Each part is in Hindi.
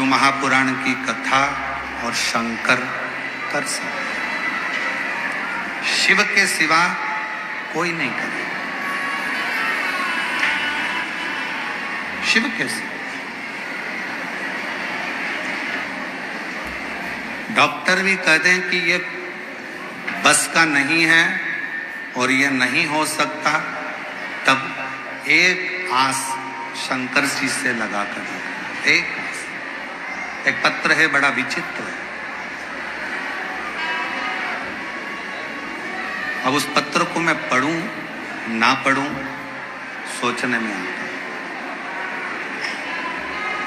महापुराण की कथा और शंकर कर सकते, शिव के सिवा कोई नहीं करे। शिव के सिवा डॉक्टर भी कह दें कि ये बस का नहीं है और ये नहीं हो सकता, तब एक आस शंकर जी से लगा कर एक पत्र है, बड़ा विचित्र है। अब उस पत्र को मैं पढ़ूं ना पढ़ूं सोचने में आता है,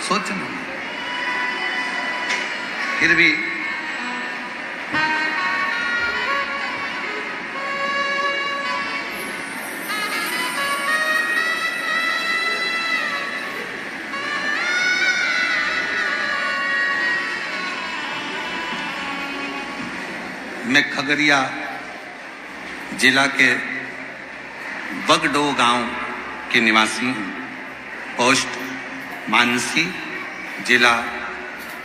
सोचने में। फिर भी मैं खगड़िया जिला के बगडो गांव के निवासी हूँ। पोस्ट मानसी, जिला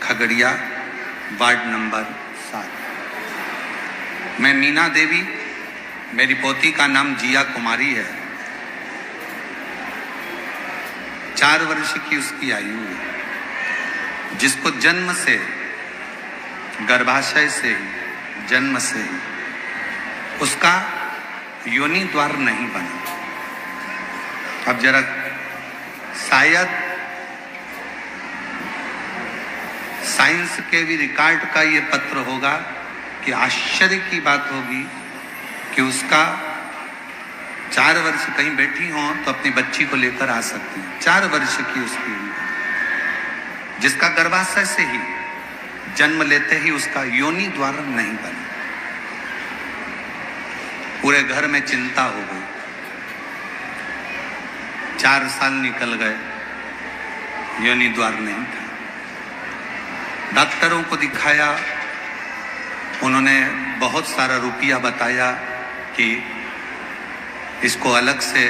खगड़िया, वार्ड नंबर 7। मैं मीना देवी, मेरी पोती का नाम जिया कुमारी है। 4 वर्ष की उसकी आयु है, जिसको जन्म से, गर्भाशय से ही, जन्म से ही उसका योनि द्वार नहीं बना। अब जरा शायद साइंस के भी रिकॉर्ड का ये पत्र होगा कि आश्चर्य की बात होगी कि उसका 4 वर्ष कहीं बैठी हो तो अपनी बच्ची को लेकर आ सकती है। 4 वर्ष की उसकी, जिसका गर्भाशय से ही, जन्म लेते ही उसका योनि द्वार नहीं बना। पूरे घर में चिंता हो गई। 4 साल निकल गए, योनि द्वार नहीं था। डॉक्टरों को दिखाया, उन्होंने बहुत सारा रुपया बताया कि इसको अलग से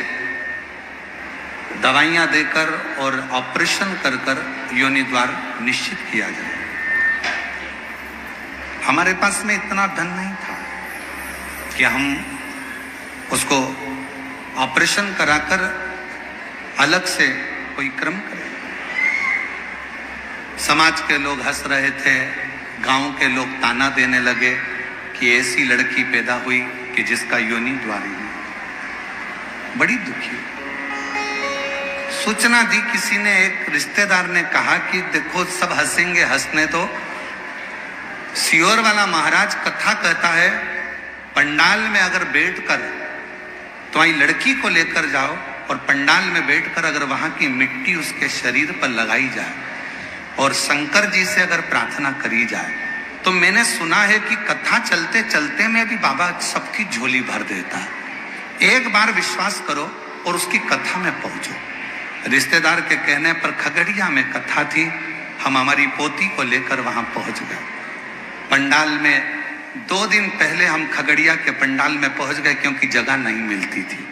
दवाइयां देकर और ऑपरेशन कर कर योनि द्वार निश्चित किया जाए। हमारे पास में इतना धन नहीं था कि हम उसको ऑपरेशन कराकर अलग से कोई क्रम करें। समाज के लोग हंस रहे थे, गांव के लोग ताना देने लगे कि ऐसी लड़की पैदा हुई कि जिसका योनि द्वार ही नहीं। बड़ी दुखी सूचना दी किसी ने, एक रिश्तेदार ने कहा कि देखो सब हंसेंगे, हंसने दो। सियोर वाला महाराज कथा कहता है, पंडाल में अगर बैठकर तुम्हारी लड़की को लेकर जाओ और पंडाल में बैठकर अगर वहां की मिट्टी उसके शरीर पर लगाई जाए और शंकर जी से अगर प्रार्थना करी जाए, तो मैंने सुना है कि कथा चलते चलते में भी बाबा सबकी झोली भर देता है। एक बार विश्वास करो और उसकी कथा में पहुंचो। रिश्तेदार के कहने पर खगड़िया में कथा थी, हम हमारी पोती को लेकर वहां पहुंच गए। पंडाल में 2 दिन पहले हम खगड़िया के पंडाल में पहुंच गए, क्योंकि जगह नहीं मिलती थी।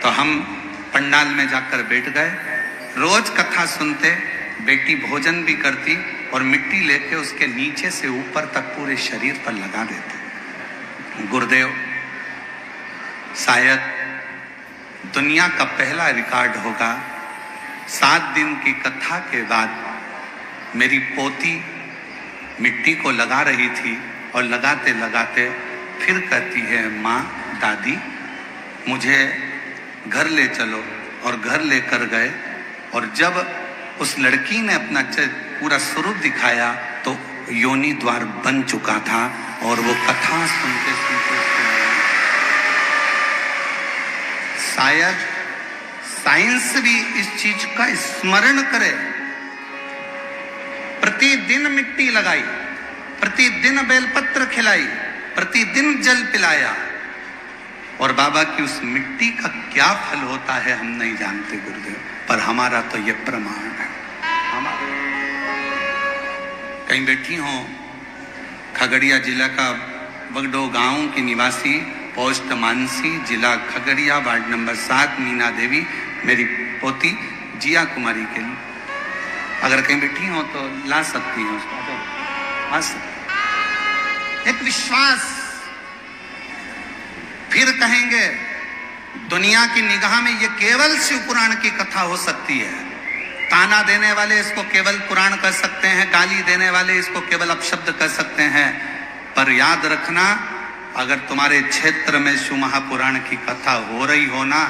तो हम पंडाल में जाकर बैठ गए। रोज कथा सुनते, बेटी भोजन भी करती और मिट्टी लेके उसके नीचे से ऊपर तक पूरे शरीर पर लगा देते। गुरुदेव, शायद दुनिया का पहला रिकॉर्ड होगा, 7 दिन की कथा के बाद मेरी पोती मिट्टी को लगा रही थी और लगाते लगाते फिर कहती है, माँ, दादी, मुझे घर ले चलो। और घर लेकर गए, और जब उस लड़की ने अपना पूरा स्वरूप दिखाया तो योनि द्वार बन चुका था। और वो कथा सुनते सुनते शायद साइंस भी इस चीज का स्मरण करे। प्रतिदिन मिट्टी लगाई, प्रतिदिन बेलपत्र खिलाई, प्रतिदिन जल पिलाया, और बाबा की उस मिट्टी का क्या फल होता है हम नहीं जानते गुरुदेव, पर हमारा तो ये प्रमाण है। हमारा कहीं बैठी हो, खगड़िया जिला का बगडो गांव की निवासी, पोस्ट मानसी, जिला खगड़िया, वार्ड नंबर 7, मीना देवी, मेरी पोती जिया कुमारी के लिए अगर कहीं बैठी हो तो ला सकती हैं उसको, आ सकती। एक विश्वास, फिर कहेंगे दुनिया की निगाह में ये केवल शिव पुराण की कथा हो सकती है। ताना देने वाले इसको केवल पुराण कर सकते हैं, गाली देने वाले इसको केवल अपशब्द कर सकते हैं। पर याद रखना, अगर तुम्हारे क्षेत्र में शिव महापुराण की कथा हो रही हो ना,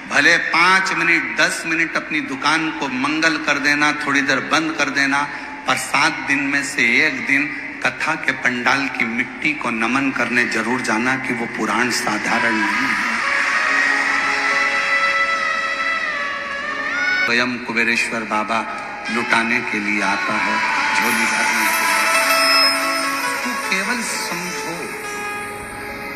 भले 5 मिनट 10 मिनट अपनी दुकान को मंगल कर देना, थोड़ी देर बंद कर देना, पर 7 दिन में से एक दिन कथा के पंडाल की मिट्टी को नमन करने जरूर जाना, कि वो पुराण साधारण नहीं है। स्वयं कुबेरेश्वर बाबा लुटाने के लिए आता है, झोली भरने के लिए। तो केवल समझो।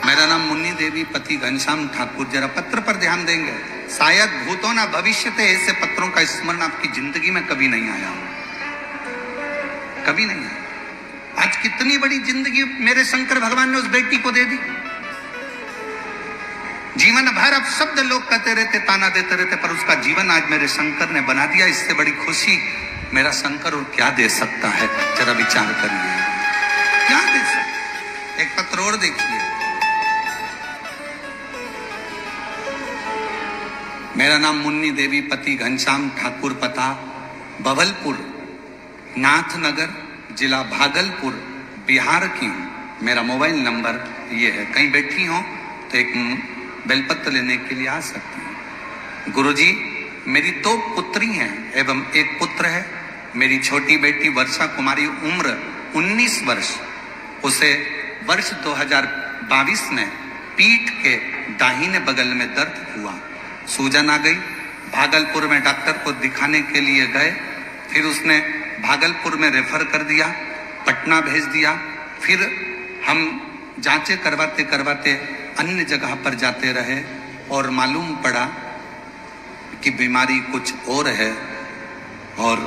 मेरा नाम मुन्नी देवी पति घनश्याम ठाकुर। जरा पत्र पर ध्यान देंगे, शायद भूतो ना भविष्यते ऐसे पत्रों का स्मरण आपकी जिंदगी में कभी नहीं आया, कभी नहीं आया। आज कितनी बड़ी जिंदगी मेरे शंकर भगवान ने उस बेटी को दे दी। जीवन भर अब शब्द लोग कहते रहते, ताना देते रहते, पर उसका जीवन आज मेरे शंकर ने बना दिया। इससे बड़ी खुशी मेरा शंकर और क्या दे सकता है? जरा विचार करिए, क्या दे सकता। एक पत्र और देखिए। मेरा नाम मुन्नी देवी पति घनश्याम ठाकुर, पता बवलपुर नाथनगर, जिला भागलपुर, बिहार की हूं। मेरा मोबाइल नंबर ये है। कहीं बैठी हो तो एक बेलपत्र लेने के लिए आ सकती हैं। गुरुजी, मेरी 2 पुत्री हैं एवं 1 पुत्र है। मेरी छोटी बेटी वर्षा कुमारी, उम्र 19 वर्ष। उसे वर्ष 2022 में पीठ के दाहिने बगल में दर्द हुआ, सूजन आ गई। भागलपुर में डॉक्टर को दिखाने के लिए गए, फिर उसने भागलपुर में रेफर कर दिया, पटना भेज दिया। फिर हम जांचें करवाते करवाते अन्य जगह पर जाते रहे और मालूम पड़ा कि बीमारी कुछ और है, और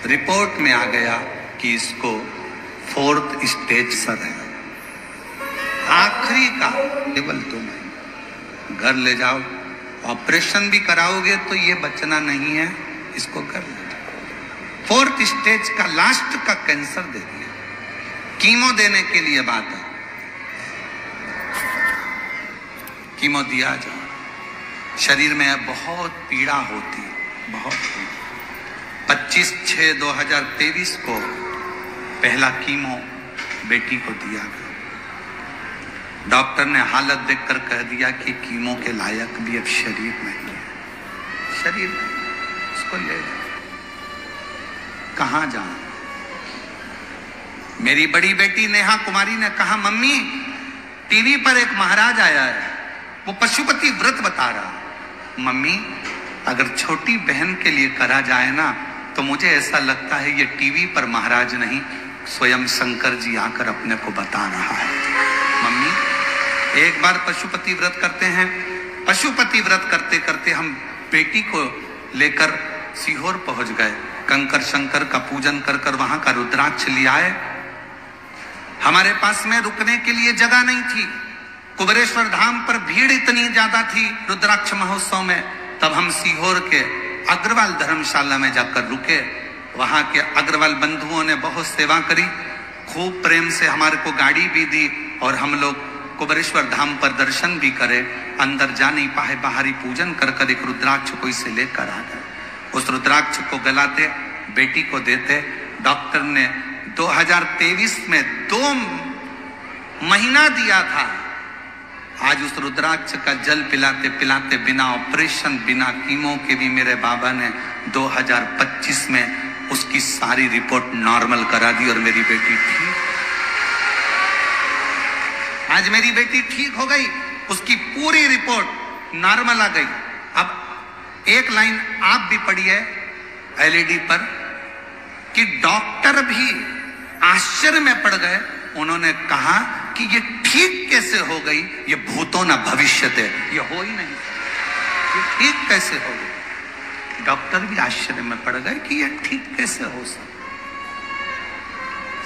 रिपोर्ट में आ गया कि इसको 4th स्टेज सर है, आखिरी का लेवल। तुम घर ले जाओ, ऑपरेशन भी कराओगे तो ये बचना नहीं है, इसको कर लो। 4th स्टेज का लास्ट का कैंसर दे दिया। कीमो देने के लिए बात है, कीमो दिया जाए। शरीर में बहुत पीड़ा होती, बहुत। 25/6/2023 को पहला कीमो बेटी को दिया गया। डॉक्टर ने हालत देखकर कह दिया कि कीमो के लायक भी अब शरीर नहीं है, शरीर नहीं, उसको ले जाओ। कहां जाऊं? मेरी बड़ी बेटी नेहा कुमारी ने कहा, मम्मी टीवी पर एक महाराज आया है, वो पशुपति व्रत बता रहा। मम्मी, अगर छोटी बहन के लिए करा जाए ना, तो मुझे ऐसा लगता है ये टीवी पर महाराज नहीं, स्वयं शंकर जी आकर अपने को बता रहा है। मम्मी, एक बार पशुपति व्रत करते हैं। पशुपति व्रत करते करते हम बेटी को लेकर सीहोर पहुंच गए। कंकर शंकर का पूजन कर कर वहां का रुद्राक्ष ले आए। हमारे पास में रुकने के लिए जगह नहीं थी। कुबेरेश्वर धाम पर भीड़ इतनी ज्यादा थी रुद्राक्ष महोत्सव में। तब हम सीहोर के अग्रवाल धर्मशाला में जाकर रुके। वहां के अग्रवाल बंधुओं ने बहुत सेवा करी, खूब प्रेम से हमारे को गाड़ी भी दी, और हम लोग कुबेरेश्वर धाम पर दर्शन भी करे। अंदर जा नहीं पाए, बाहरी पूजन कर कर एक रुद्राक्ष को इसे लेकर आ गए। उस रुद्राक्ष को गलाते, बेटी को देते। डॉक्टर ने 2023 में 2 महीना दिया था। आज उस रुद्राक्ष का जल पिलाते पिलाते, बिना ऑपरेशन बिना कीमो के भी मेरे बाबा ने 2025 में उसकी सारी रिपोर्ट नॉर्मल करा दी और मेरी बेटी ठीक। आज मेरी बेटी ठीक हो गई, उसकी पूरी रिपोर्ट नॉर्मल आ गई। अब एक लाइन आप भी पढ़िए एलईडी पर कि डॉक्टर भी आश्चर्य में पड़ गए। उन्होंने कहा कि ये ठीक कैसे हो गई, ये भूतो न भविष्यते, ये हो ही नहीं, ये ठीक कैसे हो गई। डॉक्टर भी आश्चर्य में पड़ गए कि ये ठीक कैसे हो सकता।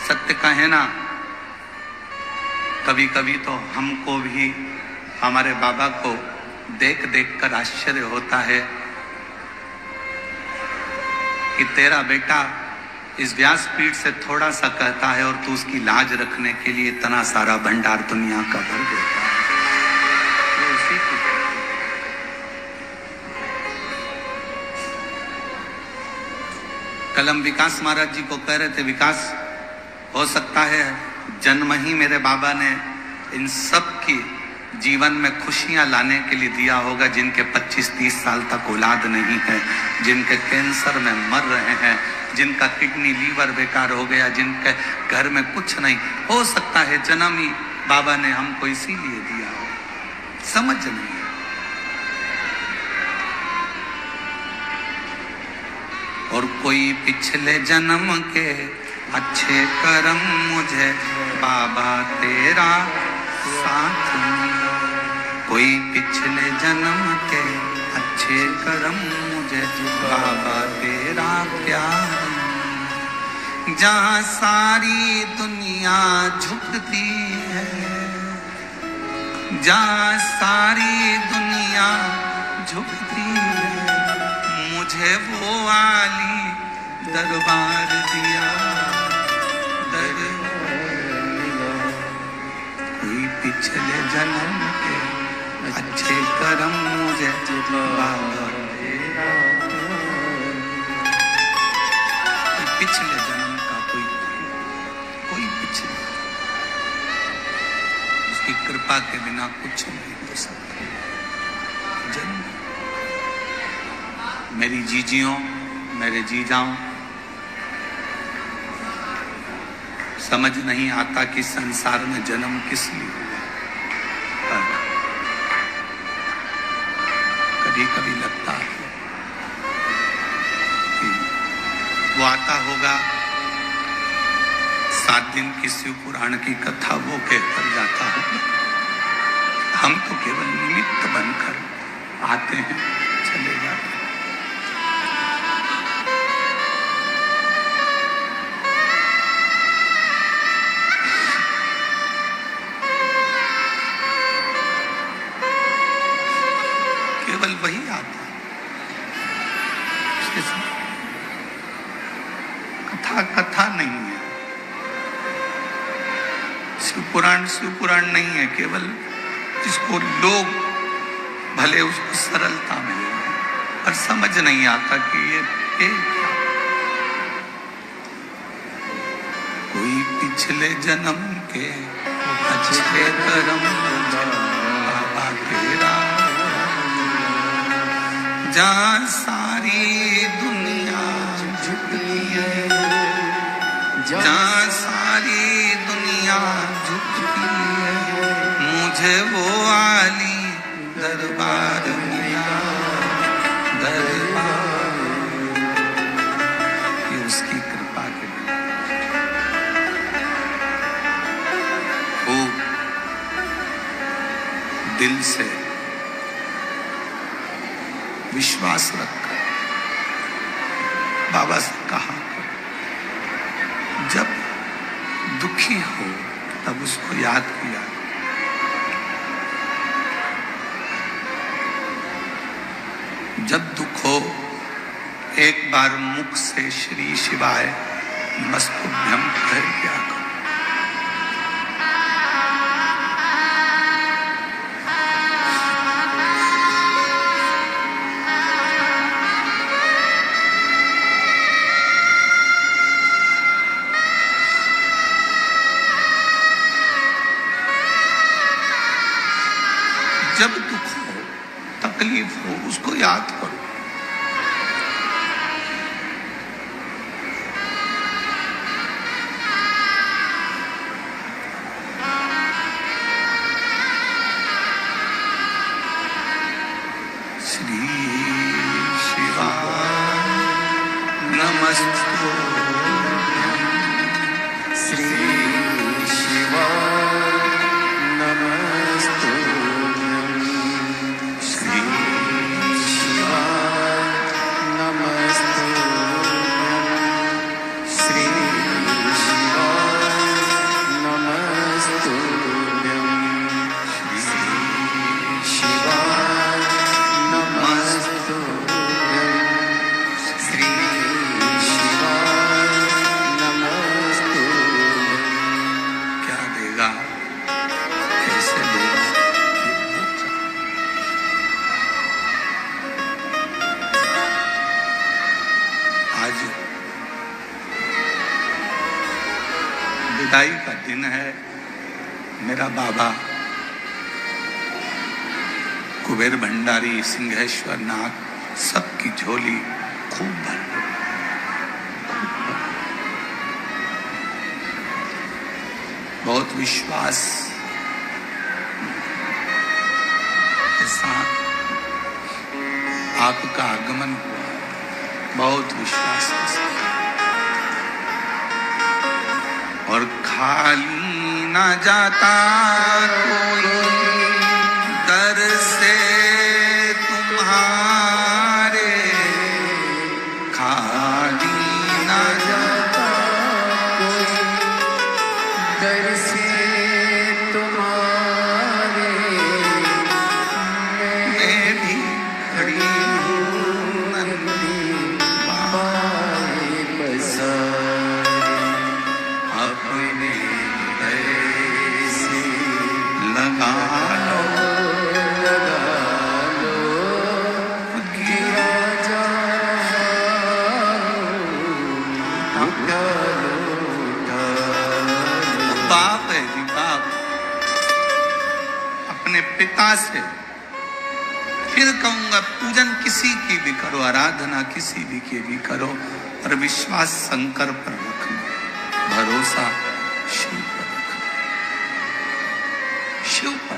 सत्य कहे ना, कभी कभी तो हमको भी हमारे बाबा को देख देख कर आश्चर्य होता है कि तेरा बेटा इस व्यासपीठ से थोड़ा सा कहता है और तू उसकी लाज रखने के लिए इतना सारा भंडार दुनिया का भर देता है। ये उसी की कल हम विकास महाराज जी को कह रहे थे, विकास हो सकता है जन्म ही मेरे बाबा ने इन सब की जीवन में खुशियां लाने के लिए दिया होगा, जिनके 25-30 साल तक औलाद नहीं है, जिनके कैंसर में मर रहे हैं, जिनका किडनी लीवर बेकार हो गया, जिनके घर में कुछ नहीं। हो सकता है जन्म ही बाबा ने हमको इसीलिए दिया हो, समझ नहीं है। और कोई पिछले जन्म के अच्छे कर्म मुझे बाबा तेरा साथ मिला, कोई पिछले जन्म के अच्छे कर्म मुझे बाबा तेरा प्यार, जहाँ सारी दुनिया झुकती है, जहाँ सारी दुनिया झुकती है, मुझे वो वाली दरबार दिया, कोई पिछले जन्म के अच्छे कर्म मुझे बाबा तेरा, पिछले जन्म का कोई पिछले, उसकी कृपा के बिना कुछ नहीं हो सकता। जन्म मेरी जीजियों, मेरे जीजाओं, समझ नहीं आता कि संसार में जन्म किस लिए हुआ। कभी कभी लगता है कि वो आता होगा 7 दिन की शिव पुराण की कथा वो कहकर जाता होगा, हम तो केवल निमित्त बनकर आते हैं, चले जाते हैं। केवल वही आता है, कथा नहीं है, शिव पुराण नहीं है, केवल जिसको लोग भले उसको सरलता मिले और समझ नहीं आता कि ये क्या। कोई पिछले जन्म के अच्छे कर्म बाबा तेरा, जहाँ सारी दुनिया झुकती है, जहाँ सारी दुनिया झुकती है, मुझे वो वाली दरबार मिला, दरबार, ये उसकी कृपा के बिना। खूब दिल से विश्वास रखकर बाबा से कहा, जब दुखी हो तब उसको याद किया, जब दुख हो एक बार मुख से श्री शिवाय मस्तुभ्यम कह दिया करो। जब दुख हो, तकलीफ हो, उसको याद करो। श्री शिवाय नमस्तुभ्यं, श्री शिवाय नमस्तुभ्यं, श्री शिवाय विदाई का दिन है। मेरा बाबा कुबेर भंडारी, सिंहेश्वर नाथ, सबकी झोली खूब भर। बहुत विश्वास के साथ आपका आगमन हुआ, बहुत विश्वास के साथ। और खाली ना जाता कोई दर से तुम्हारे, खाली ना जाता कोई दर से तुम्हारे। मैं भी खड़ी हूँ नंदी बाए बसारे, अपने हृदय से लगा लो, गिरा बाप है जी बाप। अपने पिता से फिर कहूंगा, पूजन किसी की भी करो, आराधना किसी भी की भी करो, और विश्वास शंकर पर रखना, भरोसा शिव पर रखना, शिव पर।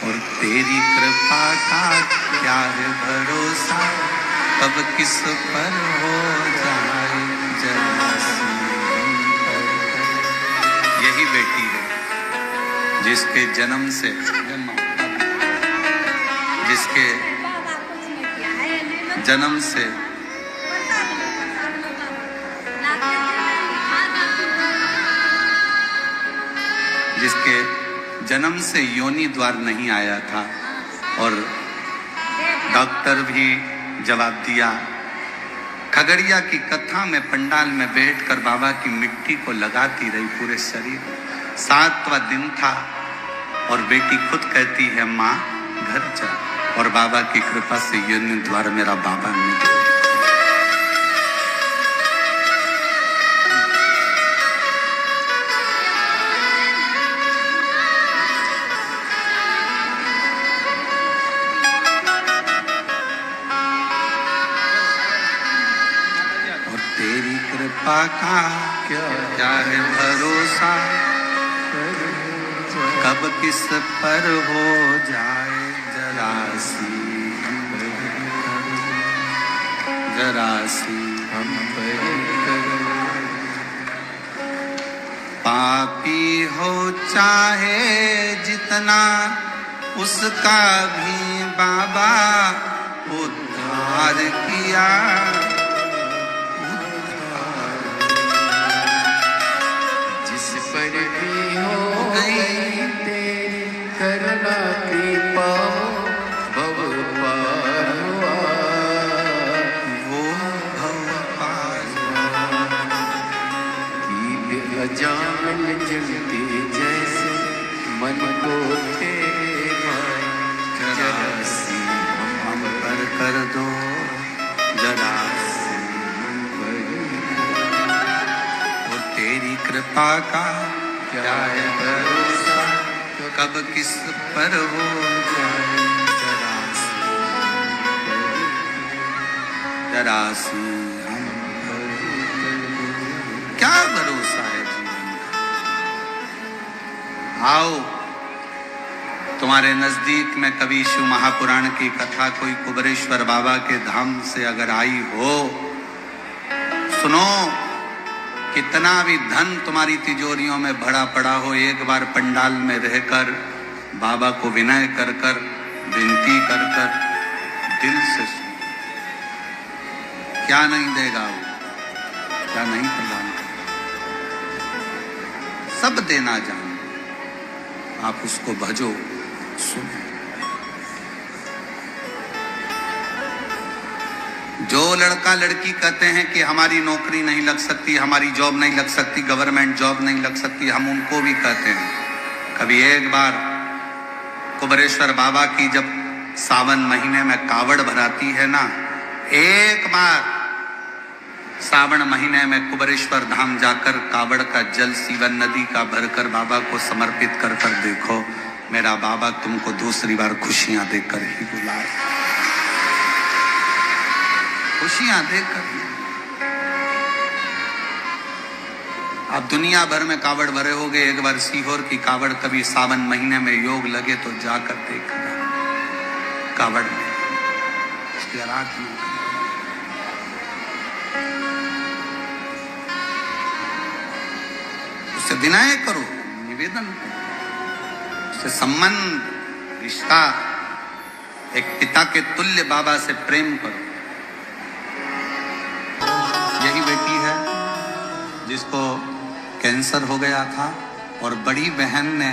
और तेरी कृपा का क्या है भरोसा, कब किस पर हो जाए जरा सी पर। यही बेटी है जिसके जन्म से जिसके जन्म से जिसके जन्म से योनि द्वार नहीं आया था, और डॉक्टर भी जवाब दिया। खगड़िया की कथा में पंडाल में बैठकर बाबा की मिट्टी को लगाती रही पूरे शरीर। 7वां दिन था और बेटी खुद कहती है, माँ घर जा, और बाबा की कृपा से योनि द्वार मेरा बाबा निकला। तेरी कृपा का क्या है भरोसा, कब किस पर हो जाए जरा सी हम पर। पापी हो चाहे जितना, उसका भी बाबा उद्धार किया। पर भी हो गई तेरी करुणा कृपा, भव पार हुआ वो भव पार की अजान जलते जैसे मन को तेरे माए। जरा सी हम पर कर दो, जरा सी हम पर। और तेरी कृपा का क्या है भरोसा, कब किस पर हो जाए जरा सी हम पर। क्या भरोसा है जीवन का। आओ, तुम्हारे नजदीक में कभी शिव महापुराण की कथा कोई कुबेरेश्वर बाबा के धाम से अगर आई हो, सुनो। कितना भी धन तुम्हारी तिजोरियों में भरा पड़ा हो, एक बार पंडाल में रहकर बाबा को विनय कर कर विनती कर कर दिल से सुनो। क्या नहीं देगा वो, क्या नहीं प्रदान करेगा, सब देना जानो। आप उसको भजो, सुनो। जो लड़का लड़की कहते हैं कि हमारी नौकरी नहीं लग सकती, हमारी जॉब नहीं लग सकती, गवर्नमेंट जॉब नहीं लग सकती, हम उनको भी कहते हैं। कभी एक बार कुबेरेश्वर बाबा की जब सावन महीने में कावड़ भराती है ना, एक बार सावन महीने में कुबेरेश्वर धाम जाकर कावड़ का जल सीवन नदी का भरकर बाबा को समर्पित कर कर देखो, मेरा बाबा तुमको दूसरी बार खुशियां देकर ही बुलाए, खुशियां देकर। आप दुनिया भर में कावड़ भरे होगे, एक बार सीहोर की कावड़ कभी सावन महीने में योग लगे तो जाकर देखना कावड़ में उसकी आराधना। उससे विनय करो, निवेदन करो, उससे संबंध रिश्ता एक पिता के तुल्य बाबा से प्रेम करो। यही बेटी है जिसको कैंसर हो गया था और बड़ी बहन ने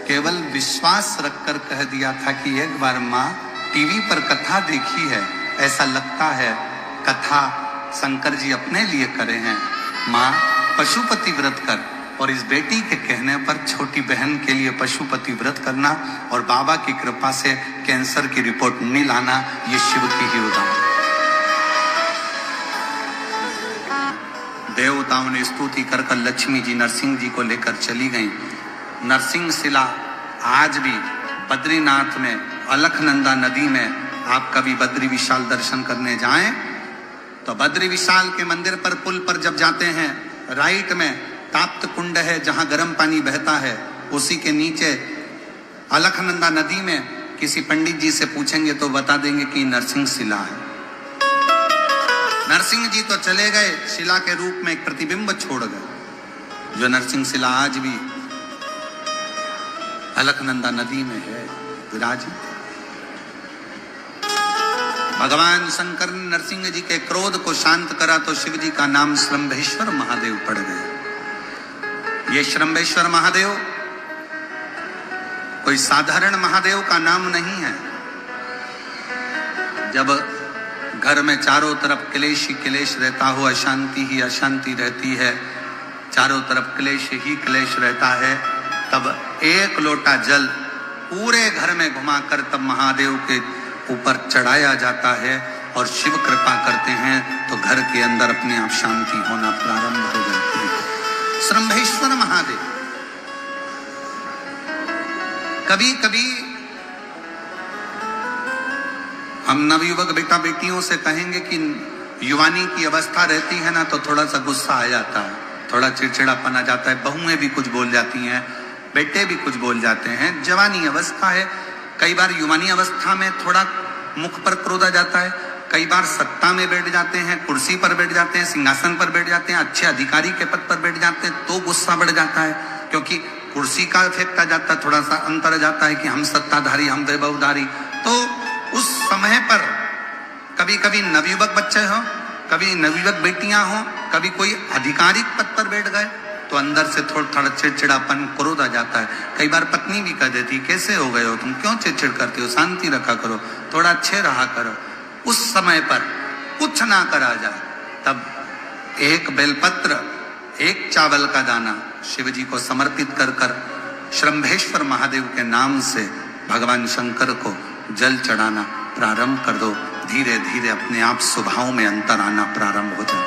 केवल विश्वास रखकर कह दिया था कि एक बार माँ टीवी पर कथा देखी है, ऐसा लगता है कथा शंकर जी अपने लिए करे हैं, माँ पशुपति व्रत कर। और इस बेटी के कहने पर छोटी बहन के लिए पशुपति व्रत करना और बाबा की कृपा से कैंसर की रिपोर्ट नहीं लाना, ये शिव की ही उदाहरण। देवताओं ने स्तुति कर कर लक्ष्मी जी नरसिंह जी को लेकर चली गई। नरसिंह शिला आज भी बद्रीनाथ में अलकनंदा नदी में, आप कभी बद्री विशाल दर्शन करने जाएं तो बद्री विशाल के मंदिर पर पुल पर जब जाते हैं, राइट में ताप्त कुंड है जहां गर्म पानी बहता है, उसी के नीचे अलकनंदा नदी में किसी पंडित जी से पूछेंगे तो बता देंगे कि नरसिंह शिला है। नरसिंह जी तो चले गए, शिला के रूप में एक प्रतिबिंब छोड़ गए, जो नरसिंह शिला आज भी अलकनंदा नदी में है विराजित। भगवान शंकर ने नरसिंह जी के क्रोध को शांत करा तो शिव जी का नाम श्रंभेश्वर महादेव पड़ गया। ये श्रंभेश्वर महादेव कोई साधारण महादेव का नाम नहीं है। जब घर में चारों तरफ क्लेश ही क्लेश रहता हो, अशांति ही अशांति रहती है, चारों तरफ क्लेश ही क्लेश रहता है, तब एक लोटा जल पूरे घर में घुमाकर तब महादेव के ऊपर चढ़ाया जाता है और शिव कृपा करते हैं तो घर के अंदर अपने आप शांति होना प्रारंभ हो जाती है। श्रंभेश्वर महादेव। कभी कभी हम नवयुवक बेटा बेटियों से कहेंगे कि युवानी की अवस्था रहती है ना तो थोड़ा सा गुस्सा आ जाता है, थोड़ा चिड़चिड़ापन आ जाता है, बहुएं भी कुछ बोल जाती हैं, बेटे भी कुछ बोल जाते हैं। जवानी अवस्था है, कई बार युवानी अवस्था में थोड़ा मुख पर क्रोध आ जाता है, कई बार सत्ता में बैठ जाते हैं, कुर्सी पर बैठ जाते हैं, सिंहासन पर बैठ जाते हैं, अच्छे अधिकारी के पद पर बैठ जाते हैं तो गुस्सा बढ़ जाता है, क्योंकि कुर्सी का इफेक्ट आ जाता है, थोड़ा सा अंतर आ जाता है कि हम सत्ताधारी, हम वैभवधारी। तो उस समय पर कभी कभी नवयुवक बच्चे हो, कभी नवयुवक बेटियां हो, कभी कोई आधिकारिक पद पर बैठ गए तो अंदर से थोड़ा चिड़चिड़ापन क्रोध आ जाता है। कई बार पत्नी भी कह देती कैसे हो गए हो तुम, क्यों चिड़चिड़ करते हो, शांति रखा करो, थोड़ा अच्छे रहा करो। उस समय पर कुछ ना करा जाए तब एक बेलपत्र, एक चावल का दाना शिव जी को समर्पित कर कर श्रंभेश्वर महादेव के नाम से भगवान शंकर को जल चढ़ाना प्रारंभ कर दो। धीरे धीरे अपने आप स्वभाव में अंतर आना प्रारंभ हो जाए।